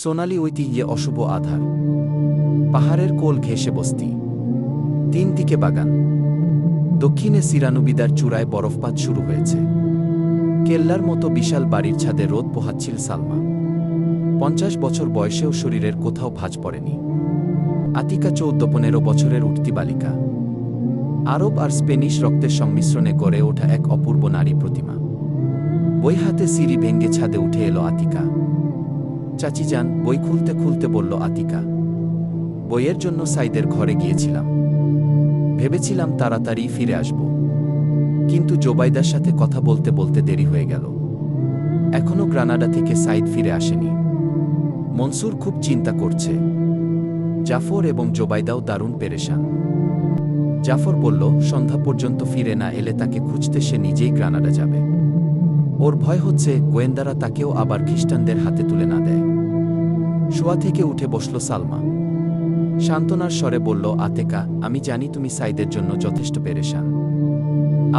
সোনালি ঐতিহ্যে অশুভ আধার। পাহাড়ের কোল ঘেঁষে বস্তি, তিন দিকে বাগান। দক্ষিণে সিরানুবিদার চূড়ায় বরফপাত শুরু হয়েছে। কেল্লার মতো বিশাল বাড়ির ছাদে রোদ পোহাচ্ছিল সালমা। 50 বছর বয়সেও শরীরের কোথাও ভাঁজ পড়েনি। আতিকা 14-15 বছরের উঠতি বালিকা। আরব আর স্পেনিশ রক্তের সংমিশ্রণে গড়ে ওঠা এক অপূর্ব নারী প্রতিমা। বই হাতে সিঁড়ি ভেঙ্গে ছাদে উঠে এলো আতিকা। চাচি যান, বই খুলতে খুলতে বলল আতিকা। বইয়ের জন্য সাইদের ঘরে গিয়েছিলাম। ভেবেছিলাম তাড়াতাড়ি ফিরে আসব, কিন্তু জোবাইদার সাথে কথা বলতে বলতে দেরি হয়ে গেল। এখনও গ্রানাডা থেকে সাইদ ফিরে আসেনি। মনসুর খুব চিন্তা করছে। জাফর এবং জোবাইদাও দারুণ পেরেশান। জাফর বলল, সন্ধ্যা পর্যন্ত ফিরে না এলে তাকে খুঁজতে সে নিজেই গ্রানাডা যাবে। ওর ভয় হচ্ছে গোয়েন্দারা তাকেও আবার খ্রিস্টানদের হাতে তুলে না দেয়। শোয়া থেকে উঠে বসল সালমা। সান্ত্বনার স্বরে বলল, আতেকা, আমি জানি তুমি সাইদের জন্য যথেষ্ট পেরেশান।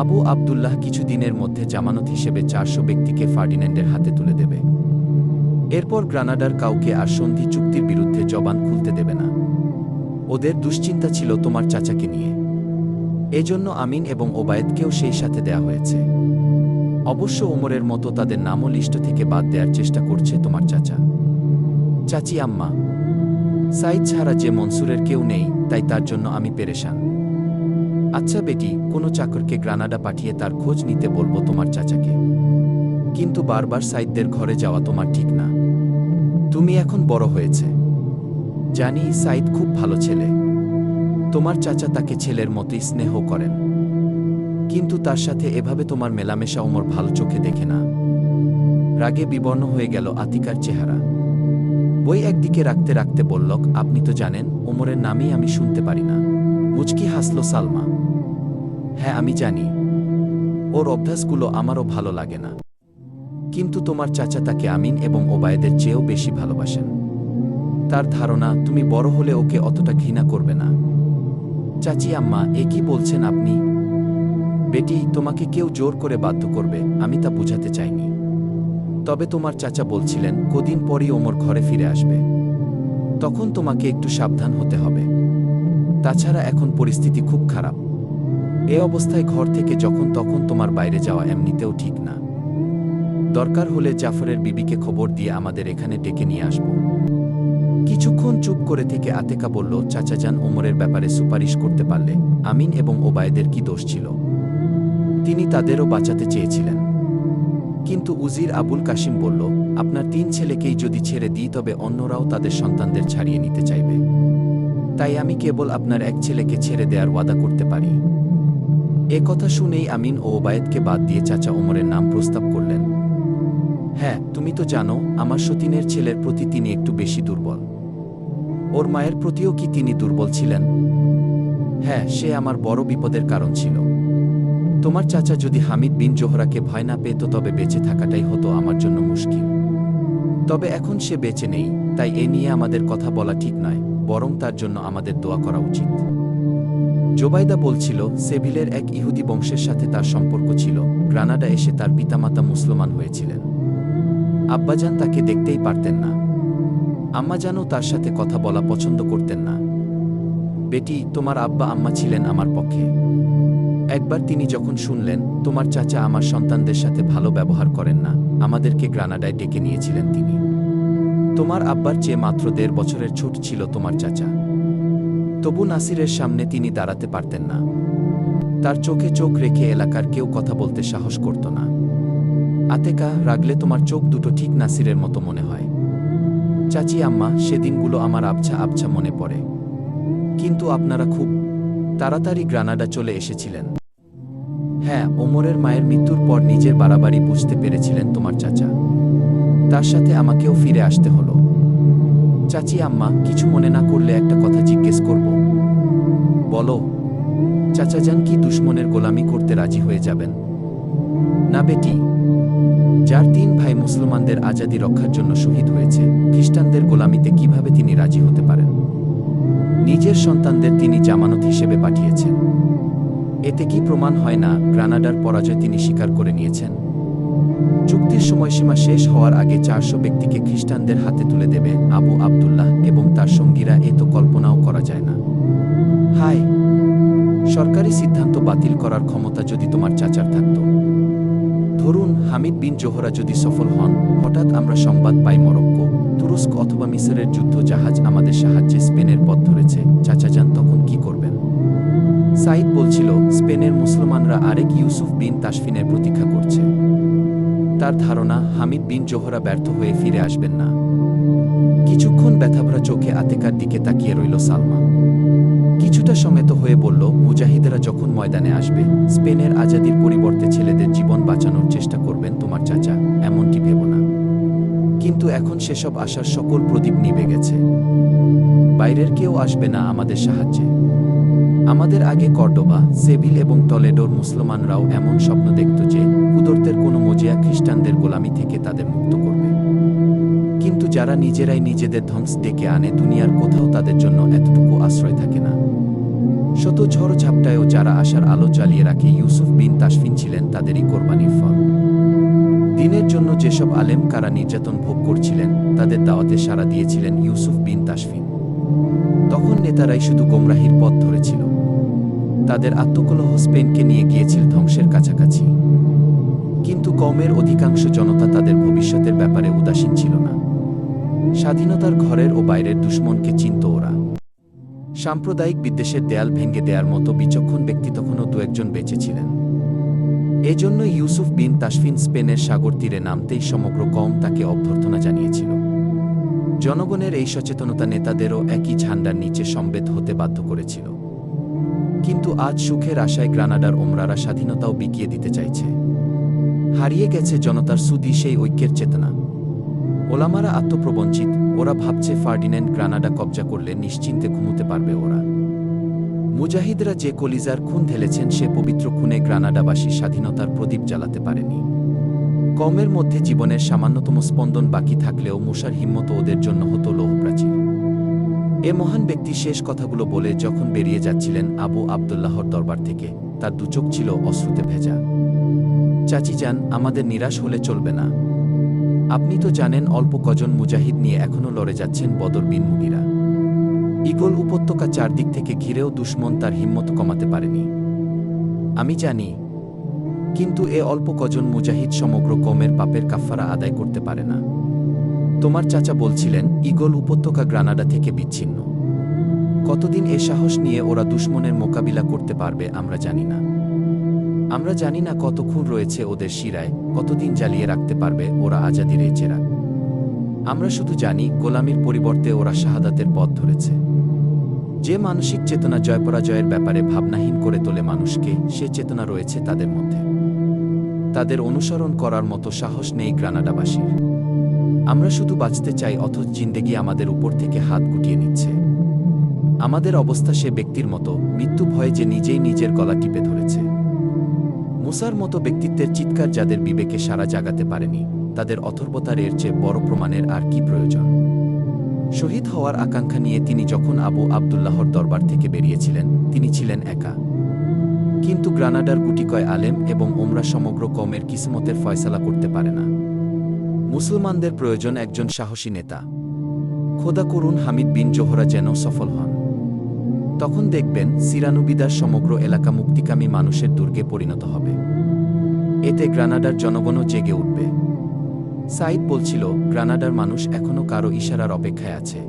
আবু আবদুল্লাহ কিছুদিনের মধ্যে জামানত হিসেবে 400 ব্যক্তিকে ফার্ডিন্যান্ডের হাতে তুলে দেবে। এরপর গ্রানাডার কাউকে আর সন্ধি চুক্তির বিরুদ্ধে জবান খুলতে দেবে না। ওদের দুশ্চিন্তা ছিল তোমার চাচাকে নিয়ে। এজন্য আমিন এবং ওবায়েদকেও সেই সাথে দেয়া হয়েছে। অবশ্য ওমরের মতো তাদের নামও লিস্ট থেকে বাদ দেওয়ার চেষ্টা করছে তোমার চাচা। চাচি আম্মা, সাইদ ছাড়া যে মনসুরের কেউ নেই, তাই তার জন্য আমি পেরেশান। আচ্ছা বেটি, কোনো চাকরকে গ্রানাডা পাঠিয়ে তার খোঁজ নিতে বলবো তোমার চাচাকে। কিন্তু বারবার সাইদদের ঘরে যাওয়া তোমার ঠিক না। তুমি এখন বড় হয়েছে। জানি সাইদ খুব ভালো ছেলে। তোমার চাচা তাকে ছেলের মতোই স্নেহ করেন। কিন্তু তার সাথে এভাবে তোমার মেলামেশা ওমর ভালো চোখে দেখে না। রাগে বিবর্ণ হয়ে গেল আতিকার চেহারা। বই একদিকে রাখতে রাখতে বলল, আপনি তো জানেন ওমরের নামই আমি শুনতে পারি না। মুচকি হাসল সালমা। হ্যাঁ, আমি জানি। ওর অভ্যাসগুলো আমারও ভালো লাগে না। কিন্তু তোমার চাচা তাকে আমিন এবং ওবায়েদের চেয়েও বেশি ভালোবাসেন। তার ধারণা তুমি বড় হলে ওকে অতটা ঘৃণা করবে না। চাচি আম্মা, এ কি বলছেন আপনি? বেটি, তোমাকে কেউ জোর করে বাধ্য করবে আমি তা বুঝাতে চাইনি। তবে তোমার চাচা বলছিলেন কদিন পরই ওমর ঘরে ফিরে আসবে। তখন তোমাকে একটু সাবধান হতে হবে। তাছাড়া এখন পরিস্থিতি খুব খারাপ। এ অবস্থায় ঘর থেকে যখন তখন তোমার বাইরে যাওয়া এমনিতেও ঠিক না। দরকার হলে জাফরের বিবিকে খবর দিয়ে আমাদের এখানে ডেকে নিয়ে আসব। কিছুক্ষণ চুপ করে থেকে আতেকা বলল, চাচা যান ওমরের ব্যাপারে সুপারিশ করতে পারলে আমিন এবং ওবায়েদের কি দোষ ছিল? তিনি তাদেরও বাঁচাতে চেয়েছিলেন। কিন্তু উজির আবুল কাশিম বলল, আপনার 3 ছেলেকেই যদি ছেড়ে দিই তবে অন্যরাও তাদের সন্তানদের ছাড়িয়ে নিতে চাইবে। তাই আমি কেবল আপনার এক ছেলেকে ছেড়ে দেওয়ার ওয়াদা করতে পারি। এ কথা শুনেই আমিন ও ওবায়েদকে বাদ দিয়ে চাচা ওমরের নাম প্রস্তাব করলেন। হ্যাঁ, তুমি তো জানো আমার সতীনের ছেলের প্রতি তিনি একটু বেশি দুর্বল। ওর মায়ের প্রতিও কি তিনি দুর্বল ছিলেন? হ্যাঁ, সে আমার বড় বিপদের কারণ ছিল। তোমার চাচা যদি হামিদ বিন জোহরাকে ভয় না পেত তবে বেঁচে থাকাটাই হতো আমার জন্য মুশকিল। তবে এখন সে বেঁচে নেই, তাই এ নিয়ে আমাদের কথা বলা ঠিক নয়, বরং তার জন্য আমাদের দোয়া করা উচিত। জোবাইদা বলছিল সেভিলের এক ইহুদি বংশের সাথে তার সম্পর্ক ছিল। গ্রানাডা এসে তার পিতামাতা মুসলমান হয়েছিলেন। আব্বাজান তাকে দেখতেই পারতেন না। আম্মাজানও তার সাথে কথা বলা পছন্দ করতেন না। বেটি, তোমার আব্বা আম্মা ছিলেন আমার পক্ষে। একবার তিনি যখন শুনলেন তোমার চাচা আমার সন্তানদের সাথে ভালো ব্যবহার করেন না, আমাদেরকে গ্রানাডায় ডেকে নিয়েছিলেন তিনি। তোমার আব্বার চেয়ে মাত্র 1.5 বছরের ছোট ছিল তোমার চাচা। তবু নাসিরের সামনে তিনি দাঁড়াতে পারতেন না। তার চোখে চোখ রেখে এলাকার কেউ কথা বলতে সাহস করত না। আতেকা, রাগলে তোমার চোখ দুটো ঠিক নাসিরের মতো মনে হয়। চাচি আম্মা, সেদিনগুলো আমার আবছা আবছা মনে পড়ে। কিন্তু আপনারা খুব তাড়াতাড়ি গ্রানাডা চলে এসেছিলেন। হ্যাঁ, ওমরের মায়ের মৃত্যুর পর নিজের বাড়াবাড়ি বুঝতে পেরেছিলেন তোমার চাচা। তার সাথে আমাকেও ফিরে আসতে হলো। চাচি আম্মা, কিছু মনে না করলে একটা কথা জিজ্ঞেস করব? বলো। চাচাজান কি দুশমনের গোলামি করতে রাজি হয়ে যাবেন? না বেটি, যার 3 ভাই মুসলমানদের আজাদি রক্ষার জন্য শহীদ হয়েছে, খ্রিস্টানদের গোলামিতে কিভাবে তিনি রাজি হতে পারেন? নিজের সন্তানদের তিনি জামানত হিসেবে পাঠিয়েছেন। এতে কি প্রমাণ হয় না গ্রানাডার পরাজয় তিনি স্বীকার করে নিয়েছেন? চুক্তির সময়সীমা শেষ হওয়ার আগে 400 ব্যক্তিকে খ্রিস্টানদের হাতে তুলে দেবে আবু আবদুল্লাহ এবং তার সঙ্গীরা। এ তো কল্পনাও করা যায় না। হায়, সরকারি সিদ্ধান্ত বাতিল করার ক্ষমতা যদি তোমার চাচার থাকত। ধরুন হামিদ বিন জোহরা যদি সফল হন, হঠাৎ আমরা সংবাদ পাই মরক্কো, তুরস্ক অথবা মিসরের যুদ্ধ জাহাজ আমাদের সাহায্যে স্পেনের পথ ধরেছে, চাচা যান তখন কি করবেন? সাইদ বলছিল, স্পেনের মুসলমানরা আরেক ইউসুফ বিন তাশফিনের প্রতীক্ষা করছে। তার ধারণা হামিদ বিন জোহরা ব্যর্থ হয়ে ফিরে আসবেন না। কিছুক্ষণ ব্যথাভরা চোখে আতেকার দিকে তাকিয়ে রইল সালমা। কিছুটা সমেত হয়ে বলল, মুজাহিদেরা যখন ময়দানে আসবে, স্পেনের আজাদির পরিবর্তে ছেলেদের জীবন বাঁচানোর চেষ্টা করবেন তোমার চাচা, এমনটি ভেব না। কিন্তু এখন সেসব আশার সকল প্রদীপ নিভে গেছে। বাইরের কেউ আসবে না আমাদের সাহায্যে। আমাদের আগে কর্ডোবা, সেভিল এবং টলেডোর মুসলমানরাও এমন স্বপ্ন দেখত যে কুদরতের কোনো মজিয়া খ্রিস্টানদের গোলামি থেকে তাদের মুক্ত করবে। কিন্তু যারা নিজেরাই নিজেদের ধ্বংস ডেকে আনে, দুনিয়ার কোথাও তাদের জন্য এতটুকু আশ্রয় থাকে না। শত ঝড় ঝাপটায়ও যারা আশার আলো জ্বালিয়ে রাখে, ইউসুফ বিন তাশফিন ছিলেন তাদেরই কোরবানির ফল। দিনের জন্য যেসব আলেম কারা নির্যাতন ভোগ করছিলেন, তাদের দাওয়াতে সাড়া দিয়েছিলেন ইউসুফ বিন তাশফিন। তখন নেতারাই শুধু গোমরাহির পথ ধরেছিল। তাদের আত্মকলহ স্পেনকে নিয়ে গিয়েছিল ধ্বংসের কাছাকাছি। কিন্তু কওমের অধিকাংশ জনতা তাদের ভবিষ্যতের ব্যাপারে উদাসীন ছিল না। স্বাধীনতার ঘরের ও বাইরের দুশ্মনকে চিনত ওরা। সাম্প্রদায়িক বিদ্বেষের দেয়াল ভেঙে দেয়ার মতো বিচক্ষণ ব্যক্তি তখনও দু একজন বেঁচে ছিলেন। এজন্য ইউসুফ বিন তাশফিন স্পেনের সাগর তীরে নামতেই সমগ্র কওম তাকে অভ্যর্থনা জানিয়েছিল। জনগণের এই সচেতনতা নেতাদেরও একই ঝান্ডার নিচে সমবেত হতে বাধ্য করেছিল। কিন্তু আজ সুখের আশায় গ্রানাডার ওমরারা স্বাধীনতাও বিকিয়ে দিতে চাইছে। হারিয়ে গেছে জনতার সুদি সেই ঐক্যের চেতনা। ওলামারা আত্মপ্রবঞ্চিত। ওরা ভাবছে ফার্ডিন্যান্ড গ্রানাডা কবজা করলে নিশ্চিন্তে ঘুমোতে পারবে ওরা। মুজাহিদরা যে কলিজার খুন ঢেলেছেন, সে পবিত্র খুনে গ্রানাডাবাসী স্বাধীনতার প্রদীপ জ্বালাতে পারেনি। কওমের মধ্যে জীবনের সামান্যতম স্পন্দন বাকি থাকলেও মুসার হিম্মত ওদের জন্য হতো লৌহপ্রাচীর। এ মহান ব্যক্তি শেষ কথাগুলো বলে যখন বেরিয়ে যাচ্ছিলেন আবু আবদুল্লাহর দরবার থেকে, তার দুচোখ ছিল অশ্রুতে ভেজা। চাচি যান, আমাদের নিরাশ হলে চলবে না। আপনি তো জানেন অল্প কজন মুজাহিদ নিয়ে এখনও লড়ে যাচ্ছেন বদর বিন মুগিরা। ঈগল উপত্যকা চারদিক থেকে ঘিরেও দুশ্মন তার হিম্মত কমাতে পারেনি। আমি জানি, কিন্তু এ অল্প কজন মুজাহিদ সমগ্র কওমের পাপের কাফফারা আদায় করতে পারে না। তোমার চাচা বলছিলেন ঈগল উপত্যকা গ্রানাডা থেকে বিচ্ছিন্ন। কতদিন এ সাহস নিয়ে ওরা দুশ্মনের মোকাবিলা করতে পারবে আমরা জানি না। আমরা জানি না কত খুন রয়েছে ওদের শিরায়, কতদিন জ্বালিয়ে রাখতে পারবে ওরা আজাদির এই চেরাগ। আমরা শুধু জানি গোলামির পরিবর্তে ওরা শাহাদাতের পথ ধরেছে। যে মানসিক চেতনা জয়পরাজয়ের ব্যাপারে ভাবনাহীন করে তোলে মানুষকে, সে চেতনা রয়েছে তাদের মধ্যে। তাদের অনুসরণ করার মতো সাহস নেই গ্রানাডাবাসীর। আমরা শুধু বাঁচতে চাই, অথচ জিন্দেগি আমাদের উপর থেকে হাত গুটিয়ে নিচ্ছে। আমাদের অবস্থা সে ব্যক্তির মতো, মৃত্যু ভয়ে যে নিজেই নিজের গলা টিপে ধরেছে। মুসার মতো ব্যক্তিত্বের চিৎকার যাদের বিবেকে সারা জাগাতে পারেনি, তাদের অথর্বতার এর চেয়ে বড় প্রমাণের আর কি প্রয়োজন? শহীদ হওয়ার আকাঙ্ক্ষা নিয়ে তিনি যখন আবু আবদুল্লাহর দরবার থেকে বেরিয়েছিলেন, তিনি ছিলেন একা। কিন্তু গ্রানাডার গুটিকয় আলেম এবং ওমরা সমগ্র কওমের কিসমতের ফয়সালা করতে পারে না। মুসলমানদের প্রয়োজন একজন সাহসী নেতা। খোদা করুন হামিদ বিন জোহরা যেন সফল হন। তখন দেখবেন সিরানুবিদার সমগ্র এলাকা মুক্তিকামী মানুষের দুর্গে পরিণত হবে। এতে গ্রানাডার জনগণও জেগে উঠবে। সাইদ বলছিল, গ্রানাডার মানুষ এখনও কারো ইশারার অপেক্ষায় আছে।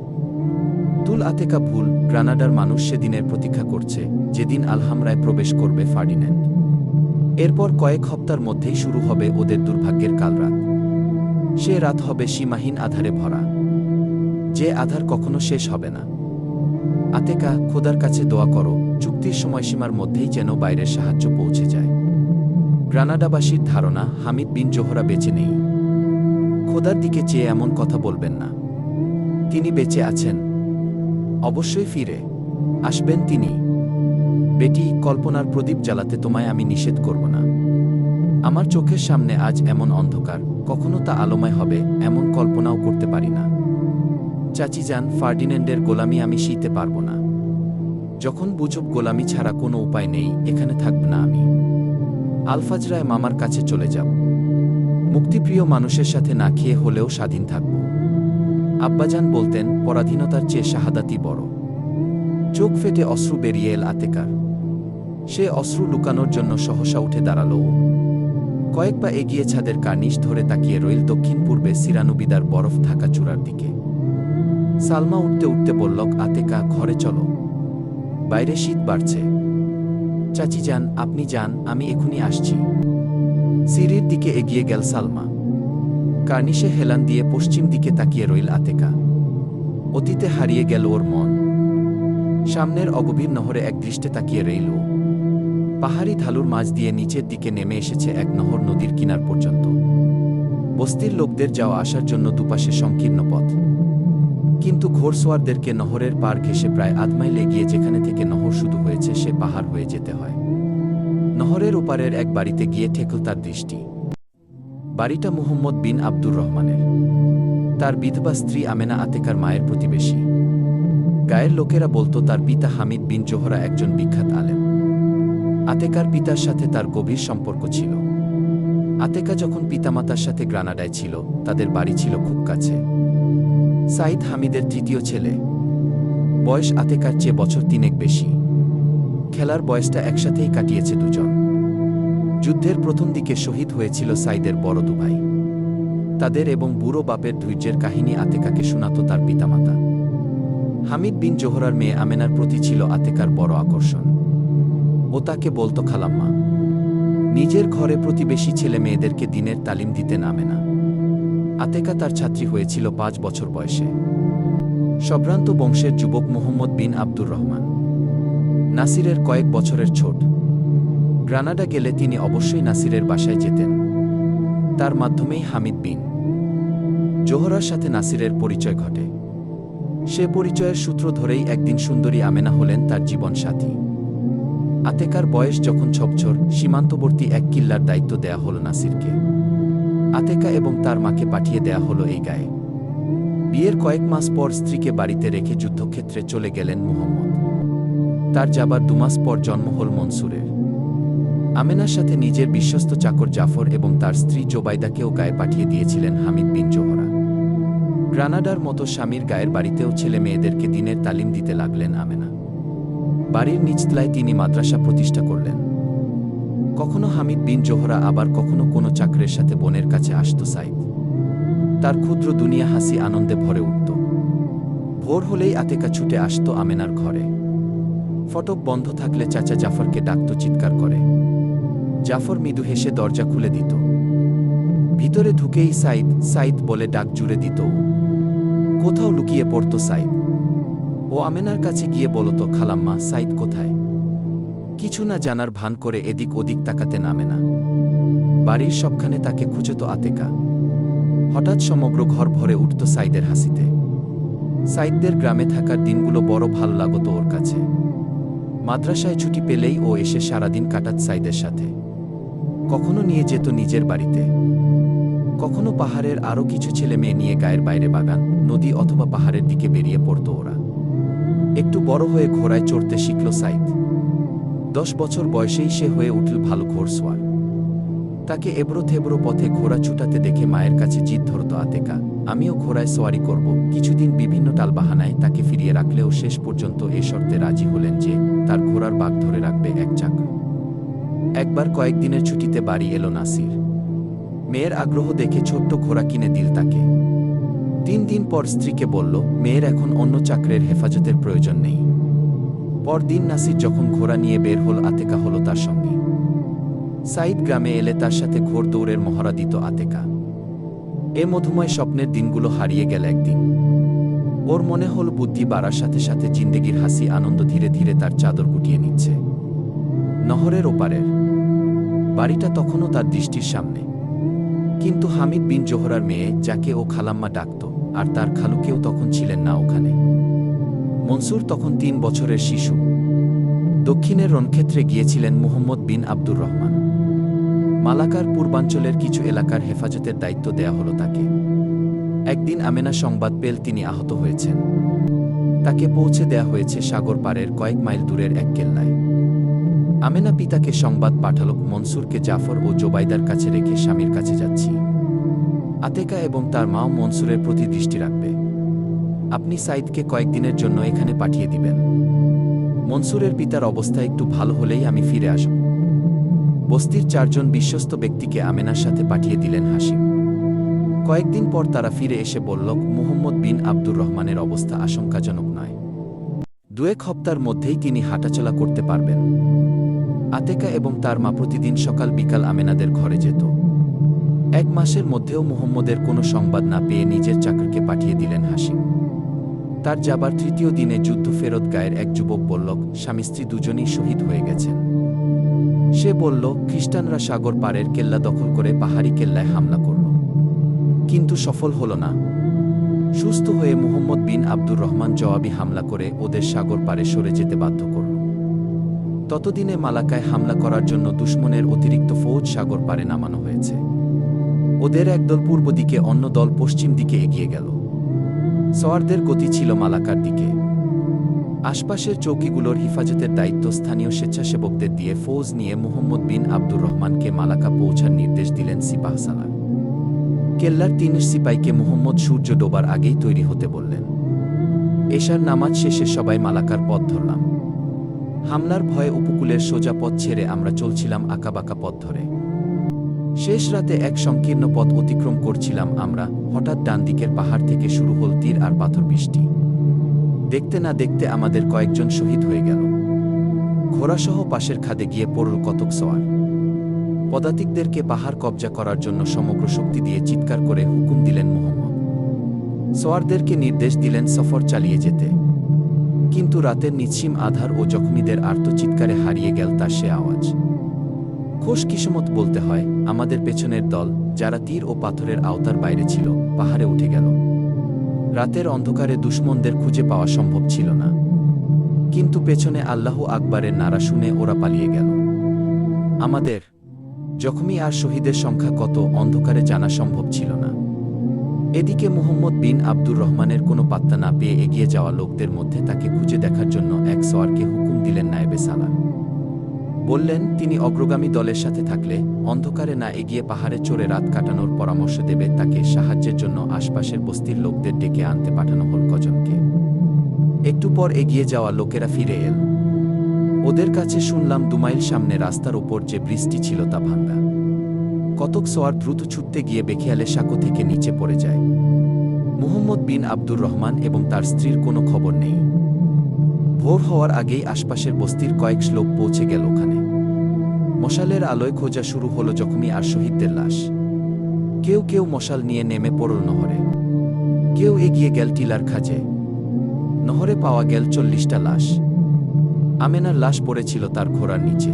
তুল আতেকা ভুল, গ্রানাডার মানুষ সেদিনের প্রতীক্ষা করছে, যেদিন আলহামরায় প্রবেশ করবে ফার্ডিন্যান্ড। এরপর কয়েক হপ্তার মধ্যেই শুরু হবে ওদের দুর্ভাগ্যের কালরাত। সে রাত হবে সীমাহীন আধারে ভরা, যে আধার কখনো শেষ হবে না। আতেকা, খোদার কাছে দোয়া করো, চুক্তির সময়সীমার মধ্যেই যেন বাইরের সাহায্য পৌঁছে যায়। গ্রানাডাবাসীর ধারণা হামিদ বিন জোহরা বেঁচে নেই। খোদার দিকে চেয়ে এমন কথা বলবেন না। তিনি বেঁচে আছেন, অবশ্যই ফিরে আসবেন তিনি। বেটি, কল্পনার প্রদীপ জ্বালাতে তোমায় আমি নিষেধ করব না। আমার চোখের সামনে আজ এমন অন্ধকার, কখনো তা আলোময় হবে এমন কল্পনাও করতে পারি না। চাচি যান, ফার্ডিন্যান্ডের গোলামি আমি সইতে পারব না। যখন বুঝব গোলামি ছাড়া কোনো উপায় নেই, এখানে থাকব না আমি। আলফাজরায় মামার কাছে চলে যাব। মুক্তিপ্রিয় মানুষের সাথে না খেয়ে হলেও স্বাধীন থাকব। আব্বাজান বলতেন, পরাধীনতার চেয়ে শাহাদাতই বড়। চোখ ফেটে অশ্রু বেরিয়ে এল আতেকার। সে অশ্রু লুকানোর জন্য সহসা উঠে দাঁড়াল ও কয়েক পা এগিয়ে ছাদের কার্নিশ ধরে তাকিয়ে রইল দক্ষিণ পূর্বে সিরানুবিদার বরফ ঢাকা চূড়ার দিকে। সালমা উঠতে উঠতে বলল, আতেকা, ঘরে চলো, বাইরে শীত বাড়ছে। চাচি যান, আপনি যান, আমি এখনই আসছি। সিঁড়ির দিকে এগিয়ে গেল সালমা। কার্নিশে হেলান দিয়ে পশ্চিম দিকে তাকিয়ে রইল আতেকা। অতীতে হারিয়ে গেল ওর মন। সামনের অগভীর নহরে একদৃষ্টে তাকিয়ে রইল। পাহাড়ি ঢালুর মাঝ দিয়ে নিচের দিকে নেমে এসেছে এক নহর নদীর কিনার পর্যন্ত। বস্তির লোকদের যাওয়া আসার জন্য দুপাশে সংকীর্ণ পথ। কিন্তু ঘোড়সওয়ারদেরকে নহরের পার ঘেঁষে প্রায় আধ মাইল এগিয়ে যেখানে থেকে নহর শুরু হয়েছে সে পাহাড় হয়ে যেতে হয়। নহরের ওপারের এক বাড়িতে গিয়ে ঠেকল তার দৃষ্টি। বাড়িটা মুহাম্মদ বিন আব্দুর রহমানের। তার বিধবা স্ত্রী আমেনা আতেকার মায়ের প্রতিবেশী। গায়ের লোকেরা বলতো তার পিতা হামিদ বিন জোহরা একজন বিখ্যাত আলেম। আতেকার পিতার সাথে তার গভীর সম্পর্ক ছিল। আতেকা যখন পিতামাতার সাথে গ্রানাডায় ছিল, তাদের বাড়ি ছিল খুব কাছে। সাইদ হামিদের তৃতীয় ছেলে। বয়স আতেকার চেয়ে বছর তিনেক বেশি। খেলার বয়সটা একসাথেই কাটিয়েছে দুজন। যুদ্ধের প্রথম দিকে শহীদ হয়েছিল সাইদের বড় দুভাই। তাদের এবং বুড়ো বাপের ধৈর্যের কাহিনী আতেকাকে শোনাত তার পিতামাতা। হামিদ বিন জোহরার মেয়ে আমেনার প্রতি ছিল আতেকার বড় আকর্ষণ। ও তাকে বলত খালাম্মা। নিজের ঘরে প্রতিবেশী ছেলে মেয়েদেরকে দিনের তালিম দিতেন আমেনা। আতেকা তার ছাত্রী হয়েছিল 5 বছর বয়সে। সম্ভ্রান্ত বংশের যুবক মুহাম্মদ বিন আব্দুর রহমান নাসিরের কয়েক বছরের ছোট। গ্রানাডা গেলে তিনি অবশ্যই নাসিরের বাসায় যেতেন। তার মাধ্যমেই হামিদ বিন জোহরার সাথে নাসিরের পরিচয় ঘটে। সে পরিচয়ের সূত্র ধরেই একদিন সুন্দরী আমেনা হলেন তার জীবনসাথী। আতেকার বয়স যখন 6 বছর, সীমান্তবর্তী এক কিল্লার দায়িত্ব দেয়া হল নাসিরকে। আতেকা এবং তার মাকে পাঠিয়ে দেয়া হলো এই গায়ে। বিয়ের কয়েক মাস পর স্ত্রীকে বাড়িতে রেখে যুদ্ধক্ষেত্রে চলে গেলেন মুহাম্মদ। তার যাবার 2 মাস পর জন্ম হল মনসুরের। আমেনার সাথে নিজের বিশ্বস্ত চাকর জাফর এবং তার স্ত্রী জোবাইদাকেও গায়ে পাঠিয়ে দিয়েছিলেন হামিদ বিন জোহরা। গ্রানাডার মতো স্বামীর গায়ের বাড়িতেও ছেলে মেয়েদেরকে দিনের তালিম দিতে লাগলেন আমেনা। বাড়ির নিচতলায় তিনি মাদ্রাসা প্রতিষ্ঠা করলেন। কখনো হামিদ বিন জোহরা, আবার কখনো কোনো চাকরের সাথে বোনের কাছে আসত সাইদ। তার ক্ষুদ্র দুনিয়া হাসি আনন্দে ভরে উঠত। ভোর হলেই আতেকা ছুটে আসত আমেনার ঘরে। ফটক বন্ধ থাকলে চাচা জাফরকে ডাকত চিৎকার করে। জাফর মৃদু হেসে দরজা খুলে দিত। ভিতরে ঢুকেই সাইদ সাইদ বলে ডাক জুড়ে দিত। কোথাও লুকিয়ে পড়ত সাইদ। ও আমেনার কাছে গিয়ে বলত, খালাম্মা, সাইদ কোথায়? কিছু না জানার ভান করে এদিক ওদিক তাকাতেন আমেনা। বাড়ির সবখানে তাকে খুঁজত আতেকা। হঠাৎ সমগ্র ঘর ভরে উঠত সাইদের হাসিতে। সাইদদের গ্রামে থাকার দিনগুলো বড় ভালো লাগত ওর কাছে। মাদ্রাসায় ছুটি পেলেই ও এসে সারাদিন কাটাত সাইদের সাথে। কখনো নিয়ে যেত নিজের বাড়িতে, কখনো পাহাড়ের আরও কিছু ছেলে মেয়ে নিয়ে গায়ের বাইরে বাগান, নদী অথবা পাহাড়ের দিকে বেরিয়ে পড়ত ওরা। একটু বড় হয়ে ঘোড়ায় চড়তে শিখল সাইদ। 10 বছর বয়সেই সে হয়ে উঠল ভালো ঘোড়সওয়ার। তাকে এবড়ো থেবড়ো পথে ঘোড়া ছুটাতে দেখে মায়ের কাছে জিদ ধরত আতেকা, আমিও ঘোড়ায় সোয়ারি করব। কিছুদিন বিভিন্ন টালবাহানায় তাকে ফিরিয়ে রাখলেও শেষ পর্যন্ত এ শর্তে রাজি হলেন যে তার ঘোড়ার বাগ ধরে রাখবে এক চাকর। একবার কয়েকদিনের ছুটিতে বাড়ি এলো নাসির। মেয়ের আগ্রহ দেখে ছোট্ট ঘোড়া কিনে দিল তাকে। 3 দিন পর স্ত্রীকে বলল, মেয়ের এখন অন্য চাকরের হেফাজতের প্রয়োজন নেই। পরদিন নাসির যখন ঘোড়া নিয়ে বের হল, আতেকা হলো তার সঙ্গে। সাইদ গ্রামে এলে তার সাথে ঘোড় দৌড়ের মহড়া দিত আতেকা। এ মধুময় স্বপ্নের দিনগুলো হারিয়ে গেল একদিন। ওর মনে হল বুদ্ধি বাড়ার সাথে সাথে জিন্দেগির হাসি আনন্দ ধীরে ধীরে তার চাদর গুটিয়ে নিচ্ছে। নহরের ওপারের বাড়িটা তখনও তার দৃষ্টির সামনে। কিন্তু হামিদ বিন জোহরার মেয়ে, যাকে ও খালাম্মা ডাকত, আর তার খালুকেও তখন ছিলেন না ওখানে। মনসুর তখন 3 বছরের শিশু। দক্ষিণের রণক্ষেত্রে গিয়েছিলেন মুহাম্মদ বিন আব্দুর রহমান। মালাকার পূর্বাঞ্চলের কিছু এলাকার হেফাজতের দায়িত্ব দেয়া হলো তাকে। একদিন আমেনা সংবাদ পেল তিনি আহত হয়েছেন। তাকে পৌঁছে দেয়া হয়েছে সাগর পাড়ের কয়েক মাইল দূরের এক কেল্লায়। আমেনা পিতাকে সংবাদ পাঠাল, মনসুরকে জাফর ও জোবাইদার কাছে রেখে স্বামীর কাছে যাচ্ছি। আতেকা এবং তার মাও মনসুরের প্রতি দৃষ্টি রাখবে। আপনি সাইদকে কয়েকদিনের জন্য এখানে পাঠিয়ে দিবেন। মনসুরের পিতার অবস্থা একটু ভালো হলেই আমি ফিরে আসব। বস্তির 4 জন বিশ্বস্ত ব্যক্তিকে আমেনার সাথে পাঠিয়ে দিলেন হাসিম। কয়েকদিন পর তারা ফিরে এসে বলল, মুহাম্মদ বিন আব্দুর রহমানের অবস্থা আশঙ্কাজনক নয়। 2-1 সপ্তাহের মধ্যেই তিনি হাঁটাচলা করতে পারবেন। আতেকা এবং তার মা প্রতিদিন সকাল বিকাল আমেনাদের ঘরে যেত। 1 মাসের মধ্যেও মুহাম্মদের কোনো সংবাদ না পেয়ে নিজের চাকরকে পাঠিয়ে দিলেন হাসিম। তার যাবার 3য় দিনে যুদ্ধ ফেরত গায়ের এক যুবক বলল, স্বামী স্ত্রী দুজনেই শহীদ হয়ে গেছেন। সে বলল, খ্রিস্টানরা সাগর পাড়ের কেল্লা দখল করে পাহাড়ি কেল্লায় হামলা করল, কিন্তু সফল হল না। সুস্থ হয়ে মুহাম্মদ বিন আব্দুর রহমান জবাবি হামলা করে ওদের সাগর পাড়ে সরে যেতে বাধ্য করল। ততদিনে মালাকায় হামলা করার জন্য দুশমনের অতিরিক্ত ফৌজ সাগর পাড়ে নামানো হয়েছে। ওদের একদল পূর্ব দিকে, অন্য দল পশ্চিম দিকে এগিয়ে গেল। সওয়ারদের গতি ছিল মালাকার দিকে। আশপাশের চৌকিগুলোর হিফাজতের দায়িত্ব স্থানীয় স্বেচ্ছাসেবকদের দিয়ে ফৌজ নিয়ে মুহাম্মদ বিন আব্দুর রহমানকে মালাকা পৌঁছার নির্দেশ দিলেন সিপাহসালার। কেল্লার 3 সিপাইকে মুহাম্মদ সূর্য ডোবার আগেই তৈরি হতে বললেন। এশার নামাজ শেষে সবাই মালাকার পথ ধরলাম। হামলার ভয়ে উপকূলের সোজা পথ ছেড়ে আমরা চলছিলাম আঁকাবাঁকা পথ ধরে। শেষ রাতে এক সংকীর্ণ পথ অতিক্রম করছিলাম আমরা, হঠাৎ ডান দিকের পাহাড় থেকে শুরু হল তীর আর পাথর বৃষ্টি। দেখতে না দেখতে আমাদের কয়েকজন শহীদ হয়ে গেল। ঘোড়াসহ পাশের খাদে গিয়ে পড়ল কতক সওয়ার। পদাতিকদেরকে পাহাড় কবজা করার জন্য সমগ্র শক্তি দিয়ে চিৎকার করে হুকুম দিলেন মুহাম্মদ। সওয়ারদেরকে নির্দেশ দিলেন সফর চালিয়ে যেতে। কিন্তু রাতের নিশ্চিম আধার ও জখমীদের আর্তচিৎকারে হারিয়ে গেল তার সে আওয়াজ। খোশ কিসমত বলতে হয়, আমাদের পেছনের দল, যারা তীর ও পাথরের আওতার বাইরে ছিল, পাহাড়ে উঠে গেল। রাতের অন্ধকারে দুশমনদের খুঁজে পাওয়া সম্ভব ছিল না, কিন্তু পেছনে আল্লাহু আকবারের নারা শুনে ওরা পালিয়ে গেল। আমাদের জখমী আর শহীদের সংখ্যা কত অন্ধকারে জানা সম্ভব ছিল না। এদিকে মুহাম্মদ বিন আব্দুর রহমানের কোনো পাত্তা না পেয়ে এগিয়ে যাওয়া লোকদের মধ্যে তাকে খুঁজে দেখার জন্য এক সওয়ারকে হুকুম দিলেন নায়েবে সালার। বললেন, তিনি অগ্রগামী দলের সাথে থাকলে অন্ধকারে না এগিয়ে পাহাড়ে চড়ে রাত কাটানোর পরামর্শ দেবে তাকে। সাহায্যের জন্য আশপাশের বস্তির লোকদের ডেকে আনতে পাঠানো হল কজনকে। একটু পর এগিয়ে যাওয়া লোকেরা ফিরে এল। ওদের কাছে শুনলাম 2 মাইল সামনে রাস্তার ওপর যে ব্রিজটি ছিল তা ভাঙ্গা। কতক সওয়ার দ্রুত ছুটতে গিয়ে বেখিয়ালে সাঁকো থেকে নিচে পড়ে যায়। মুহাম্মদ বিন আব্দুর রহমান এবং তার স্ত্রীর কোনো খবর নেই। ভোর হওয়ার আগেই আশপাশের বস্তির কয়েক লোক পৌঁছে গেল ওখানে। মশালের আলোয় খোঁজা শুরু হলো জখমী আর শহীদদের লাশ। কেউ কেউ মশাল নিয়ে নেমে পড়ল নহরে, কেউ এগিয়ে গেল টিলার খাজে। নহরে পাওয়া গেল 40টা লাশ। আমেনার লাশ পড়েছিল তার ঘোড়ার নিচে।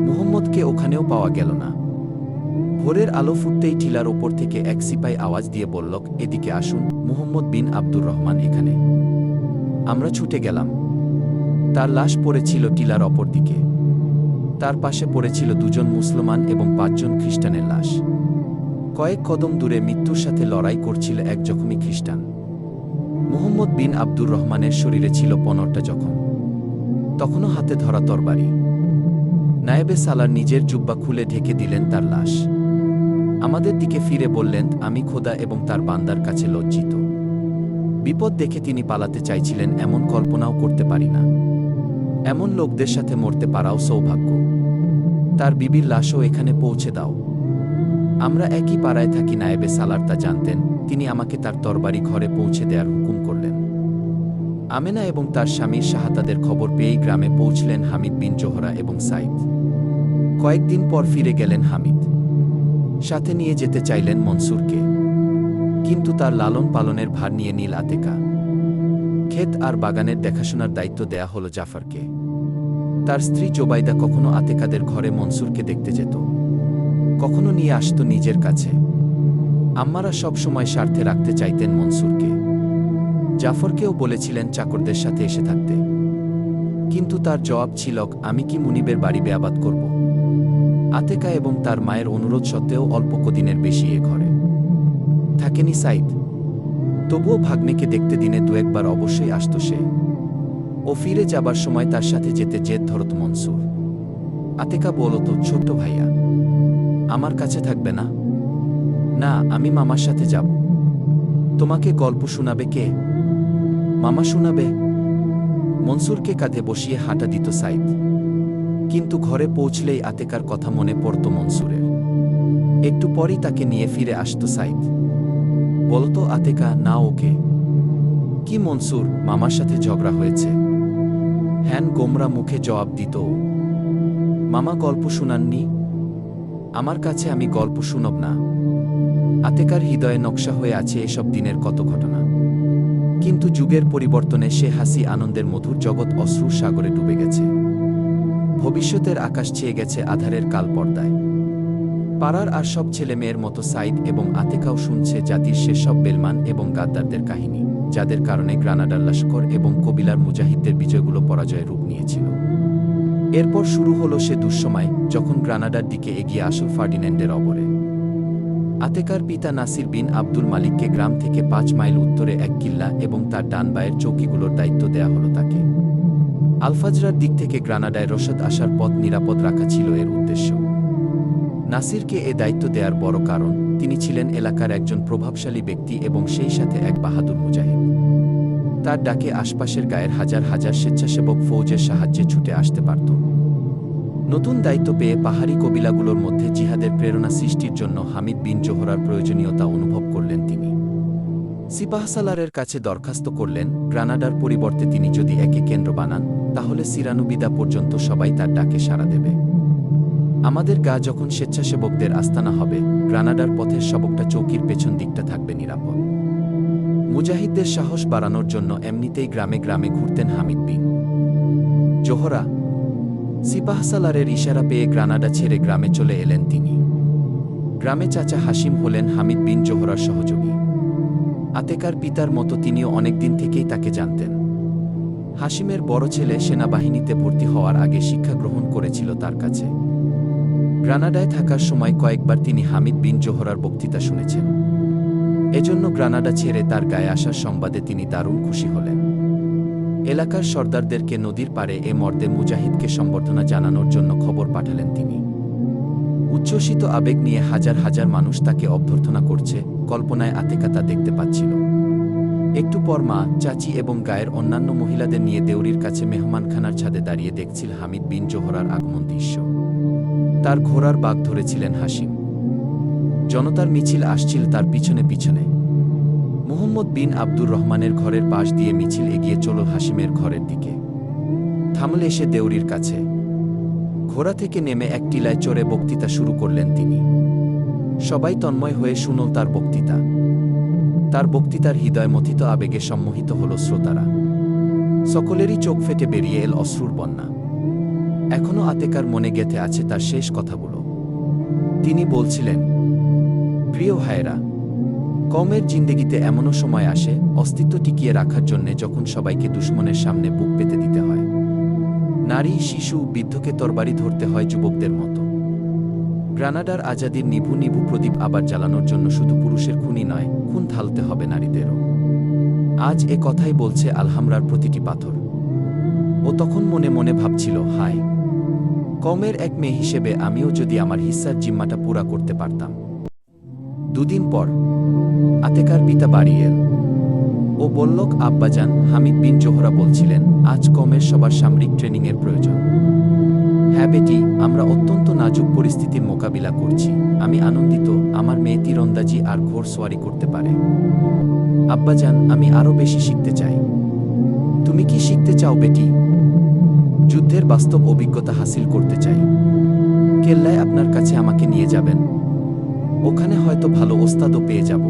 মুহাম্মদকে ওখানেও পাওয়া গেল না। ভোরের আলো ফুটতেই টিলার ওপর থেকে এক সিপাই আওয়াজ দিয়ে বলল, এদিকে আসুন, মুহাম্মদ বিন আব্দুর রহমান এখানে। আমরা ছুটে গেলাম। তার লাশ পড়েছিল টিলার অপর দিকে। তার পাশে পড়েছিল 2 জন মুসলমান এবং 5 জন খ্রিস্টানের লাশ। কয়েক কদম দূরে মৃত্যুর সাথে লড়াই করছিল এক জখমী খ্রিস্টান। মুহাম্মদ বিন আব্দুর রহমানের শরীরে ছিল 15টা জখম, তখনও হাতে ধরা তরবারি। নায়েবে সালার নিজের জুব্বা খুলে ঢেকে দিলেন তার লাশ। আমাদের দিকে ফিরে বললেন, আমি খোদা এবং তার বান্দার কাছে লজ্জিত। বিপদ দেখে তিনি পালাতে চাইছিলেন এমন কল্পনাও করতে পারি না। এমন লোকদের সাথে মরতে পারাও সৌভাগ্য। তার বিবির লাশও এখানে পৌঁছে দাও। আমরা একই পাড়ায় থাকি। নায়েবে সালার তা জানতেন। তিনি আমাকে তার তরবারি ঘরে পৌঁছে দেওয়ার হুকুম করলেন। আমেনা এবং তার স্বামীর শাহাদাতের খবর পেয়েই গ্রামে পৌঁছলেন হামিদ বিন জোহরা এবং সাইদ। কয়েকদিন পর ফিরে গেলেন হামিদ। সাথে নিয়ে যেতে চাইলেন মনসুরকে, কিন্তু তার লালন পালনের ভার নিয়ে নীল আতেকা। ক্ষেত আর বাগানের দেখাশোনার দায়িত্ব দেয়া হল জাফরকে। তার স্ত্রী জোবাইদা কখনো আতেকাদের ঘরে মনসুরকে দেখতে যেত, কখনো নিয়ে আসত নিজের কাছে। আম্মারা সব সময় স্বার্থে রাখতে চাইতেন মনসুরকে। জাফরকেও বলেছিলেন চাকরদের সাথে এসে থাকতে, কিন্তু তার জবাব ছিল, আমি কি মুনিবের বাড়ি বেয়াবাদ করব? আতেকা এবং তার মায়ের অনুরোধ সত্ত্বেও অল্প কদিনের বেশি এ ঘরে থাকেনি সাইদ। তবুও ভাগ্নেকে দেখতে দিনে 2-1 বার অবশ্যই আসত সে। ও ফিরে যাবার সময় তার সাথে যেতে জেদ ধরত মনসুর। আতেকা বলত, ছোট্ট ভাইয়া, আমার কাছে থাকবে না? না, আমি মামার সাথে যাব। তোমাকে গল্প শোনাবে কে? মামা শোনাবে। মনসুরকে কাঁধে বসিয়ে হাঁটা দিত সাইদ। কিন্তু ঘরে পৌঁছলেই আতেকার কথা মনে পড়ত মনসুরের। একটু পরই তাকে নিয়ে ফিরে আসত সাইদ। বলতো আতেকা, না ওকে। কি মনসুর, মামার সাথে ঝগড়া হয়েছে? হ্যান গোমরা মুখে জবাব দিত ও। মামা গল্প শুনাননি? আমার কাছে আমি গল্প শুনব না। আতেকার হৃদয়ে নকশা হয়ে আছে এসব দিনের কত ঘটনা। কিন্তু যুগের পরিবর্তনে সে হাসি আনন্দের মধুর জগৎ অশ্রুর সাগরে ডুবে গেছে। ভবিষ্যতের আকাশ ছেয়ে গেছে আধারের কাল পর্দায়। পাড়ার আর সব ছেলে মেয়ের মতো সাইদ এবং আতেকাও শুনছে জাতির সেসব বেলমান এবং গাদ্দারদের কাহিনী, যাদের কারণে গ্রানাডার লস্কর এবং কবিলার মুজাহিদদের বিজয়গুলো পরাজয়ের রূপ নিয়েছিল। এরপর শুরু হলো সে দুঃসময়, যখন গ্রানাডার দিকে এগিয়ে আসল ফার্ডিন্যান্ডের অবরে। আতেকার পিতা নাসির বিন আব্দুল মালিককে গ্রাম থেকে 5 মাইল উত্তরে এক কিল্লা এবং তার ডান বায়ের চৌকিগুলোর দায়িত্ব দেয়া হলো তাকে। আলফাজরার দিক থেকে গ্রানাডায় রসদ আসার পথ নিরাপদ রাখা ছিল এর উদ্দেশ্য। নাসিরকে এ দায়িত্ব দেওয়ার বড় কারণ, তিনি ছিলেন এলাকার একজন প্রভাবশালী ব্যক্তি এবং সেই সাথে এক বাহাদুর মুজাহিদ। তার ডাকে আশপাশের গায়ের হাজার হাজার স্বেচ্ছাসেবক ফৌজের সাহায্যে ছুটে আসতে পারত। নতুন দায়িত্ব পেয়ে পাহাড়ি কবিলাগুলোর মধ্যে জিহাদের প্রেরণা সৃষ্টির জন্য হামিদ বিন জোহরার প্রয়োজনীয়তা অনুভব করলেন তিনি। সিপাহসালারের কাছে দরখাস্ত করলেন, গ্রানাডার পরিবর্তে তিনি যদি একে কেন্দ্র বানান, তাহলে সিরানুবিদা পর্যন্ত সবাই তার ডাকে সাড়া দেবে। আমাদের গা যখন স্বেচ্ছাসেবকদের আস্তানা হবে, গ্রানাডার পথের সবকটা চৌকির পেছন দিকটা থাকবে নিরাপদ। মুজাহিদদের সাহস বাড়ানোর জন্য এমনিতেই গ্রামে গ্রামে ঘুরতেন হামিদ বিন জোহরা। সিপাহসালারের ইশারা পেয়ে গ্রানাডা ছেড়ে গ্রামে চলে এলেন তিনি। গ্রামে চাচা হাসিম হলেন হামিদ বিন জোহরার সহযোগী। আতেকার পিতার মতো তিনিও অনেকদিন থেকেই তাকে জানতেন। হাসিমের বড় ছেলে সেনাবাহিনীতে ভর্তি হওয়ার আগে শিক্ষা গ্রহণ করেছিল তার কাছে। গ্রানাডায় থাকার সময় কয়েকবার তিনি হামিদ বিন জোহরার বক্তৃতা শুনেছেন। এজন্য গ্রানাডা ছেড়ে তার গায়ে আসার সংবাদে তিনি দারুণ খুশি হলেন। এলাকার সর্দারদেরকে নদীর পাড়ে এ মর্দে মুজাহিদকে সম্বর্ধনা জানানোর জন্য খবর পাঠালেন তিনি। উচ্ছ্বসিত আবেগ নিয়ে হাজার হাজার মানুষ তাকে অভ্যর্থনা করছে, কল্পনায় আতেকা তা দেখতে পাচ্ছিল। একটু পর মা, চাচি এবং গায়ের অন্যান্য মহিলাদের নিয়ে দেউরির কাছে মেহমানখানার ছাদে দাঁড়িয়ে দেখছিল হামিদ বিন জোহরার আগমন দৃশ্য। তার ঘোড়ার বাগ ধরেছিলেন হাসিম। জনতার মিছিল আসছিল তার পিছনে পিছনে। মুহাম্মদ বিন আব্দুর রহমানের ঘরের পাশ দিয়ে মিছিল এগিয়ে চলল হাসিমের ঘরের দিকে। থামল এসে দেউরির কাছে। ঘোড়া থেকে নেমে এক টিলায় চড়ে বক্তৃতা শুরু করলেন তিনি। সবাই তন্ময় হয়ে শুনল তার বক্তৃতা। তার বক্তৃতার হৃদয় মথিত আবেগে সম্মোহিত হল শ্রোতারা। সকলেরই চোখ ফেটে বেরিয়ে এল অশ্রুর বন্যা। এখনও আতেকার মনে গেঁথে আছে তার শেষ কথাগুলো। তিনি বলছিলেন, প্রিয় ভাইয়েরা, কওমের জিন্দেগিতে এমনও সময় আসে অস্তিত্ব টিকিয়ে রাখার জন্যে যখন সবাইকে দুশমনের সামনে বুক পেতে দিতে হয়। নারী, শিশু, বৃদ্ধকে তরবারি ধরতে হয় যুবকদের মতো। গ্রানাডার আজাদির নিভু নিভু প্রদীপ আবার জ্বালানোর জন্য শুধু পুরুষের খুনই নয়, খুন ঢালতে হবে নারীদেরও। আজ এ কথাই বলছে আলহামরার প্রতিটি পাথর। ও তখন মনে মনে ভাবছিল, হায়, কওমের এক মেয়ে হিসেবে আমিও যদি আমার হিস্সার জিম্মাটা পুরা করতে পারতাম। দুদিন পর আতেকার পিতা বাড়ি এল। ও বললক, আব্বাজান, হামিদ বিন জোহরা বলছিলেন আজ কওমের সবার সামরিক ট্রেনিংয়ের প্রয়োজন। হ্যাঁ বেটি, আমরা অত্যন্ত নাজুক পরিস্থিতির মোকাবিলা করছি। আমি আনন্দিত আমার মেয়ে তীরন্দাজি আর ঘোড়সওয়ারি করতে পারে। আব্বাজান, আমি আরও বেশি শিখতে চাই। তুমি কি শিখতে চাও বেটি? যুদ্ধের বাস্তব অভিজ্ঞতা হাসিল করতে চাই। কেল্লায় আপনার কাছে আমাকে নিয়ে যাবেন। ওখানে হয়তো ভালো ওস্তাদও পেয়ে যাব।